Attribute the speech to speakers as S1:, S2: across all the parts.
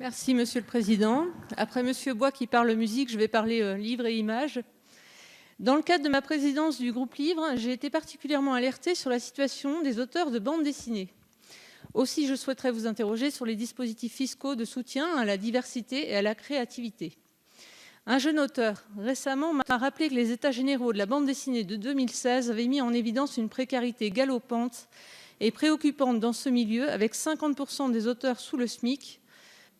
S1: Merci Monsieur le Président. Après Monsieur Bois qui parle musique, je vais parler livres et images. Dans le cadre de ma présidence du groupe Livre, j'ai été particulièrement alertée sur la situation des auteurs de bandes dessinées. Aussi, je souhaiterais vous interroger sur les dispositifs fiscaux de soutien à la diversité et à la créativité. Un jeune auteur, récemment, m'a rappelé que les États généraux de la bande dessinée de 2016 avaient mis en évidence une précarité galopante et préoccupante dans ce milieu, avec 50% des auteurs sous le SMIC,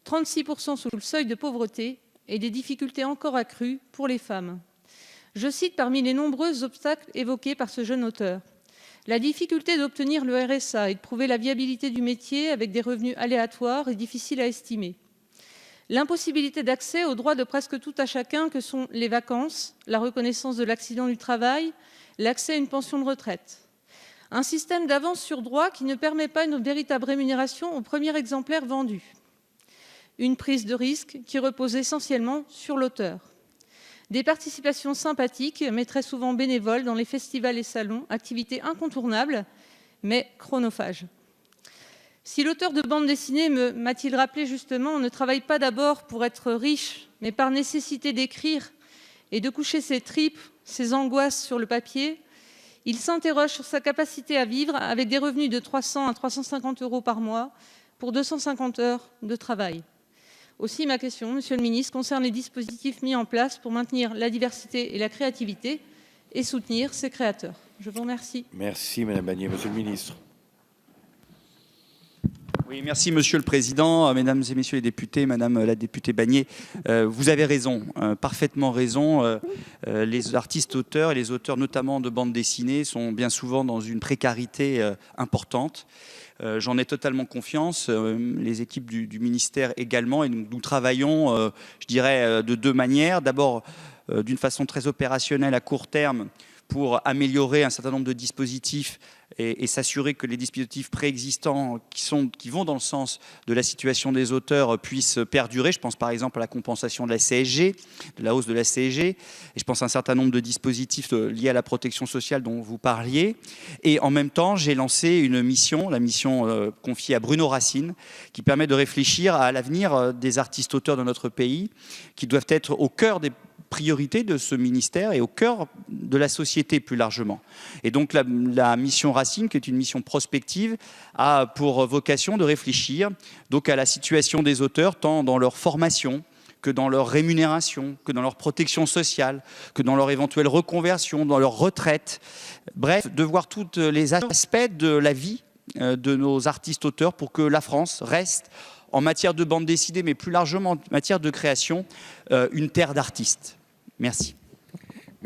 S1: 36% sous le seuil de pauvreté et des difficultés encore accrues pour les femmes. Je cite parmi les nombreux obstacles évoqués par ce jeune auteur: la difficulté d'obtenir le RSA et de prouver la viabilité du métier avec des revenus aléatoires et difficiles à estimer. L'impossibilité d'accès aux droits de presque tout à chacun que sont les vacances, la reconnaissance de l'accident du travail, l'accès à une pension de retraite. Un système d'avance sur droit qui ne permet pas une véritable rémunération au premier exemplaire vendu. Une prise de risque qui repose essentiellement sur l'auteur. Des participations sympathiques, mais très souvent bénévoles, dans les festivals et salons, activité incontournable, mais chronophage. Si l'auteur de bande dessinée m'a-t-il rappelé justement, ne travaille pas d'abord pour être riche, mais par nécessité d'écrire et de coucher ses tripes, ses angoisses sur le papier, il s'interroge sur sa capacité à vivre avec des revenus de 300 à 350 € par mois pour 250 heures de travail. Aussi, ma question, Monsieur le Ministre, concerne les dispositifs mis en place pour maintenir la diversité et la créativité et soutenir ces créateurs. Je vous remercie.
S2: Merci, Madame Bagné. Monsieur le Ministre.
S3: Oui, merci Monsieur le Président, Mesdames et Messieurs les députés, Madame la députée Bagné, vous avez raison, parfaitement raison. Les artistes auteurs et les auteurs notamment de bandes dessinées sont bien souvent dans une précarité importante. J'en ai totalement confiance, les équipes du ministère également, et nous travaillons, je dirais, de deux manières. D'abord, d'une façon très opérationnelle à court terme, pour améliorer un certain nombre de dispositifs et s'assurer que les dispositifs préexistants qui vont dans le sens de la situation des auteurs puissent perdurer. Je pense par exemple à la compensation de la CSG, de la hausse de la CSG, et je pense à un certain nombre de dispositifs liés à la protection sociale dont vous parliez. Et en même temps, j'ai lancé une mission, la mission confiée à Bruno Racine, qui permet de réfléchir à l'avenir des artistes auteurs de notre pays, qui doivent être au cœur des priorité de ce ministère et au cœur de la société plus largement. Et donc la mission Racine, qui est une mission prospective, a pour vocation de réfléchir donc à la situation des auteurs, tant dans leur formation que dans leur rémunération, que dans leur protection sociale, que dans leur éventuelle reconversion, dans leur retraite. Bref, de voir tous les aspects de la vie de nos artistes auteurs pour que la France reste, en matière de bande dessinée, mais plus largement en matière de création, une terre d'artistes. Merci.